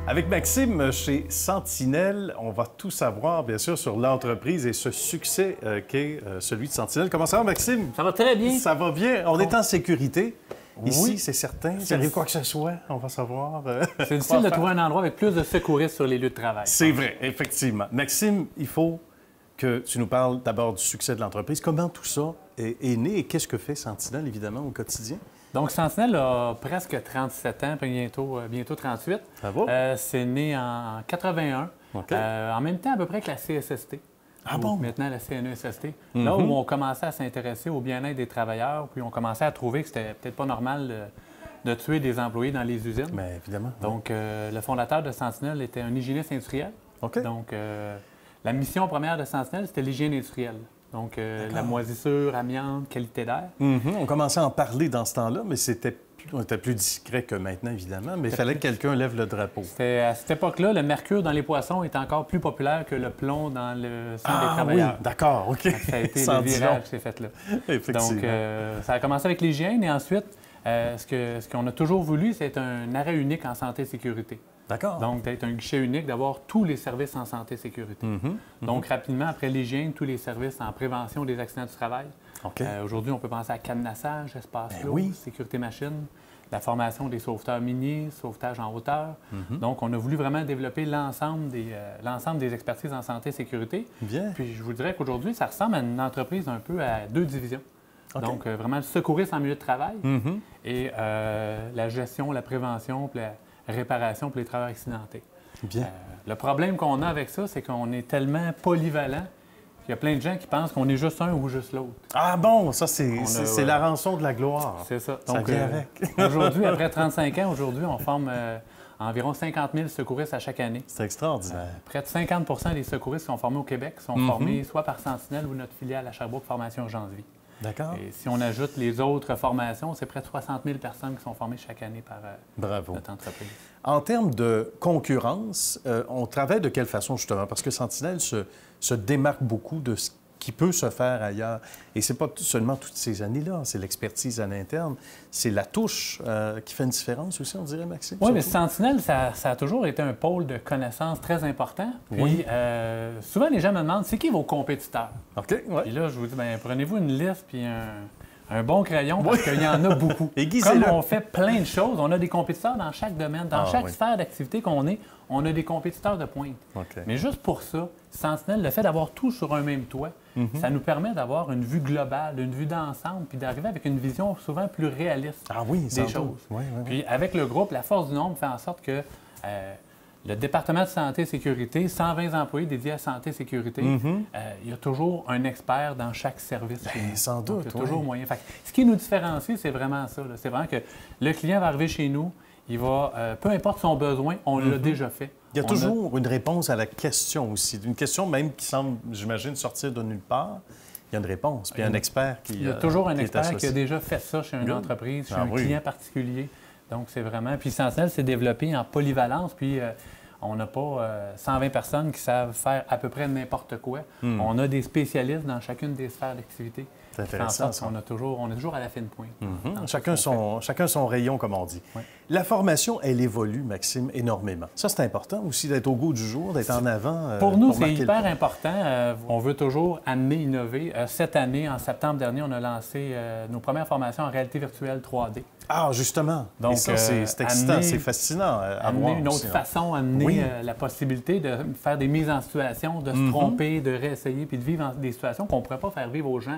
Avec Maxime, chez Sentinelle, on va tout savoir, bien sûr, sur l'entreprise et ce succès qu'est celui de Sentinelle. Comment ça va, Maxime? Ça va très bien. Ça va bien. On est en sécurité. Ici, Oui. c'est certain. S'il arrive quoi que ce soit, on va savoir. C'est difficile de trouver un endroit avec plus de secouristes sur les lieux de travail. C'est vrai, effectivement. Maxime, il faut que tu nous parles d'abord du succès de l'entreprise. Comment tout ça est né et qu'est-ce que fait Sentinelle, évidemment, au quotidien? Donc, Sentinelle a presque 37 ans, bientôt 38. Ça va? C'est né en 81, OK. en même temps à peu près que la CSST. Ah Ou bon? Maintenant, la CNESST. Là où on commençait à s'intéresser au bien-être des travailleurs, puis on commençait à trouver que c'était peut-être pas normal de tuer des employés dans les usines. Bien, évidemment. Donc, le fondateur de Sentinelle était un hygiéniste industriel. OK. Donc, la mission première de Sentinelle, c'était l'hygiène industrielle. Donc, la moisissure, amiante, qualité d'air. On commençait à en parler dans ce temps-là, mais on était plus discret que maintenant, évidemment, mais il fallait que quelqu'un lève le drapeau. À cette époque-là, le mercure dans les poissons est encore plus populaire que le plomb dans le sang des Ah oui, travailleurs. d'accord, OK. Ça a été Sans le dire virage long. qui s'est fait là. Effectivement. Donc, ça a commencé avec l'hygiène et ensuite, ce qu'on a toujours voulu, c'est un arrêt unique en santé et sécurité. D'accord. Donc, d'être un guichet unique, d'avoir tous les services en santé et sécurité. Donc, rapidement, après l'hygiène, tous les services en prévention des accidents du travail. OK. Aujourd'hui, on peut penser à cadenassage, espace Ben clos, oui. sécurité machine, la formation des sauveteurs miniers, sauvetage en hauteur. Donc, on a voulu vraiment développer l'ensemble des expertises en santé et sécurité. Bien. Puis, je vous dirais qu'aujourd'hui, ça ressemble à une entreprise un peu à deux divisions. OK. Donc, vraiment le secouriste en milieu de travail et la gestion, la prévention, puis la réparation pour les travailleurs accidentés. Bien. Le problème qu'on a avec ça, c'est qu'on est tellement polyvalent qu'il y a plein de gens qui pensent qu'on est juste un ou juste l'autre. Ah bon, ça, c'est ouais. la rançon de la gloire. C'est ça. Ça Donc, vient avec. aujourd'hui, après 35 ans, on forme environ 50 000 secouristes à chaque année. C'est extraordinaire. Près de 50 des secouristes qui sont formés au Québec sont formés soit par Sentinelle ou notre filiale à Sherbrooke Formation Urgence Vie. D'accord. Et si on ajoute les autres formations, c'est près de 60 000 personnes qui sont formées chaque année par Bravo. notre entreprise. En termes de concurrence, on travaille de quelle façon, justement? Parce que Sentinelle se démarque beaucoup de ce qui peut se faire ailleurs. Et c'est pas seulement toutes ces années-là, c'est l'expertise à l'interne. C'est la touche qui fait une différence aussi, on dirait, Maxime? Oui, mais surtout? Sentinelle, ça a toujours été un pôle de connaissances très important. Puis, Oui. souvent, les gens me demandent, c'est qui vos compétiteurs? OK, ouais. Puis là, je vous dis, bien, prenez-vous une liste puis un bon crayon parce qu'il y en a beaucoup. Aiguisez-le. Comme on fait plein de choses, on a des compétiteurs dans chaque domaine, dans chaque sphère d'activité qu'on est, on a des compétiteurs de pointe. OK. Mais juste pour ça, Sentinelle, le fait d'avoir tout sur un même toit, ça nous permet d'avoir une vue globale, une vue d'ensemble, puis d'arriver avec une vision souvent plus réaliste Ah oui, des sans choses. doute. Oui, oui, oui. Puis avec le groupe, la force du nombre fait en sorte que le département de santé et sécurité, 120 employés dédiés à santé et sécurité, il y a toujours un expert dans chaque service. chez nous. sans Donc, doute, il y a toujours oui. moyen. Fait que ce qui nous différencie, c'est vraiment ça. C'est vraiment que le client va arriver chez nous, il va, peu importe son besoin, on l'a déjà fait. Il y a On toujours une réponse à la question aussi. Une question même qui semble, j'imagine, sortir de nulle part. Il y a une réponse, puis il y a un expert qui Il y a toujours un qui est expert qui associé. a déjà fait ça chez une entreprise, chez Ah un oui. client particulier. Donc, c'est vraiment... Puis Sentinelle s'est développé en polyvalence, puis on n'a pas 120 personnes qui savent faire à peu près n'importe quoi. On a des spécialistes dans chacune des sphères d'activité. C'est intéressant, ça. On est toujours à la fine pointe. dans Chacun ce qu'on chacun son rayon, comme on dit. Oui. La formation, elle évolue, Maxime, énormément. Ça, c'est important aussi d'être au goût du jour, d'être en avant. fait. Pour nous, c'est marquer le hyper pas. important. On veut toujours amener, innover. Cette année, en septembre dernier, on a lancé nos premières formations en réalité virtuelle 3D. Ah, justement. Donc, Et ça, c'est excitant, amener- c'est fascinant à Amener voir une autre aussi, hein. façon, amener Oui. la possibilité de faire des mises en situation, de se tromper, de réessayer, puis de vivre des situations qu'on ne pourrait pas faire vivre aux gens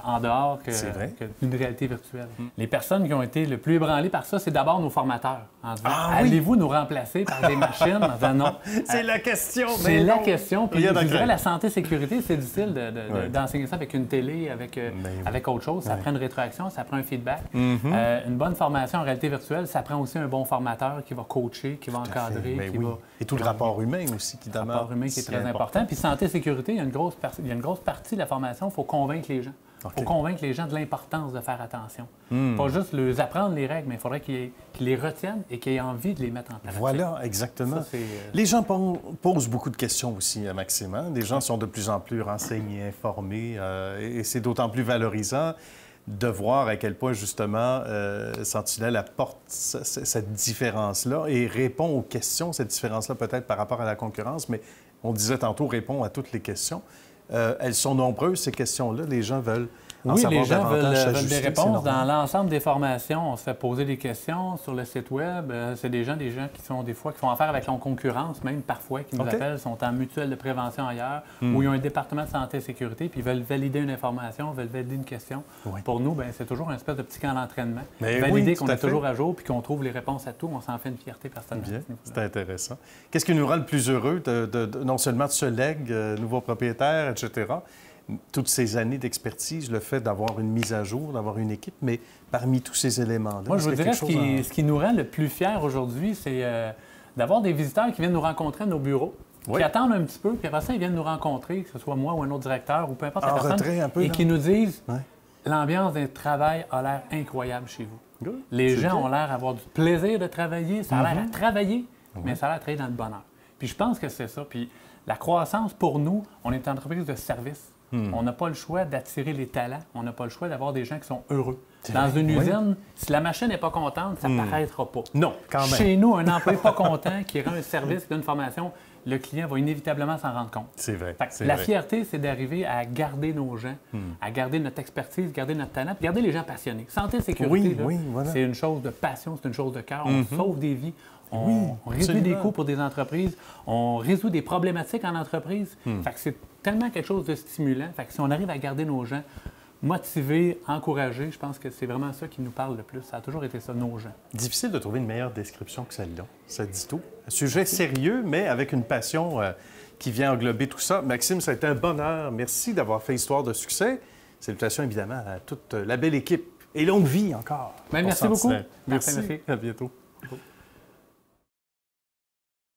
en dehors C'est vrai. qu'une réalité virtuelle. Les personnes qui ont été le plus ébranlées par ça, c'est d'abord nos formateurs. En disant, Ah oui. allez-vous nous remplacer par des machines? En disant non. C'est la question. C'est mais la non. question. Puis Il y a je de la dirais crainte. la santé sécurité, c'est difficile Ouais. d'enseigner ça avec une télé, avec, oui. avec autre chose. Ça prend une rétroaction, ça prend un feedback. Mm-hmm. Une bonne formation en réalité virtuelle, ça prend aussi un bon formateur qui va coacher, qui va encadrer, Mais qui oui. va... Et tout le rapport humain aussi qui demeure. rapport humain qui est si très important. Puis santé sécurité, il y a une grosse partie de la formation, il faut convaincre les gens. Il faut convaincre les gens de l'importance de faire attention. Pas juste leur apprendre les règles, mais il faudrait qu'ils les retiennent et qu'ils aient envie de les mettre en pratique. Voilà, exactement. Ça, c'est, Les gens posent beaucoup de questions aussi, Maxime. Hein? Les gens sont de plus en plus renseignés, informés, et c'est d'autant plus valorisant. de voir à quel point, justement, Sentinelle apporte cette différence-là et répond aux questions, cette différence-là peut-être par rapport à la concurrence, mais on disait tantôt, répond à toutes les questions. Elles sont nombreuses, ces questions-là. Les gens veulent en savoir davantage. Oui, les gens veulent des réponses. Dans l'ensemble des formations, on se fait poser des questions sur le site Web. C'est des gens qui sont des fois qui font affaire avec la concurrence, même parfois, qui nous appellent, sont en mutuelle de prévention ailleurs, où ils ont un département de santé et sécurité, puis ils veulent valider une information, veulent valider une question. Oui. Pour nous, c'est toujours une espèce de petit camp d'entraînement. Valider qu'on est toujours à jour, puis qu'on trouve les réponses à tout, on s'en fait une fierté personnelle. C'est intéressant. Qu'est-ce qui nous rend le plus heureux, non seulement de ce legs, nouveau propriétaire, etc., toutes ces années d'expertise, le fait d'avoir une mise à jour, d'avoir une équipe, mais parmi tous ces éléments-là... Moi, je vous dirais ce qui nous rend le plus fiers aujourd'hui, c'est d'avoir des visiteurs qui viennent nous rencontrer à nos bureaux, qui attendent un petit peu, puis après ça, ils viennent nous rencontrer, que ce soit moi ou un autre directeur ou peu importe la personne, et qui nous disent l'ambiance d'un travail a l'air incroyable chez vous. Les gens ont l'air d'avoir du plaisir de travailler, ça a l'air à travailler, mais ça a l'air à travailler dans le bonheur. Puis je pense que c'est ça. Puis la croissance, pour nous, on est une entreprise de service. On n'a pas le choix d'attirer les talents. On n'a pas le choix d'avoir des gens qui sont heureux. Dans une usine, si la machine n'est pas contente, ça ne paraîtra pas. Non, quand même. Chez nous, un employé pas content qui rend un service, qui donne une formation, le client va inévitablement s'en rendre compte. C'est vrai. La fierté, c'est d'arriver à garder nos gens, à garder notre expertise, garder notre talent, puis garder les gens passionnés. Santé et sécurité, c'est une chose de passion, c'est une chose de cœur. On sauve des vies. On réduit des coûts pour des entreprises, on résout des problématiques en entreprise. Fait que c'est tellement quelque chose de stimulant. Fait que si on arrive à garder nos gens motivés, encouragés, je pense que c'est vraiment ça qui nous parle le plus. Ça a toujours été ça, nos gens. Difficile de trouver une meilleure description que celle-là. Ça dit tout. Un sujet sérieux, mais avec une passion qui vient englober tout ça. Maxime, ça a été un bonheur. Merci d'avoir fait Histoire de succès. Salutations évidemment à toute la belle équipe. Et longue vie encore. Merci beaucoup. Merci. À bientôt.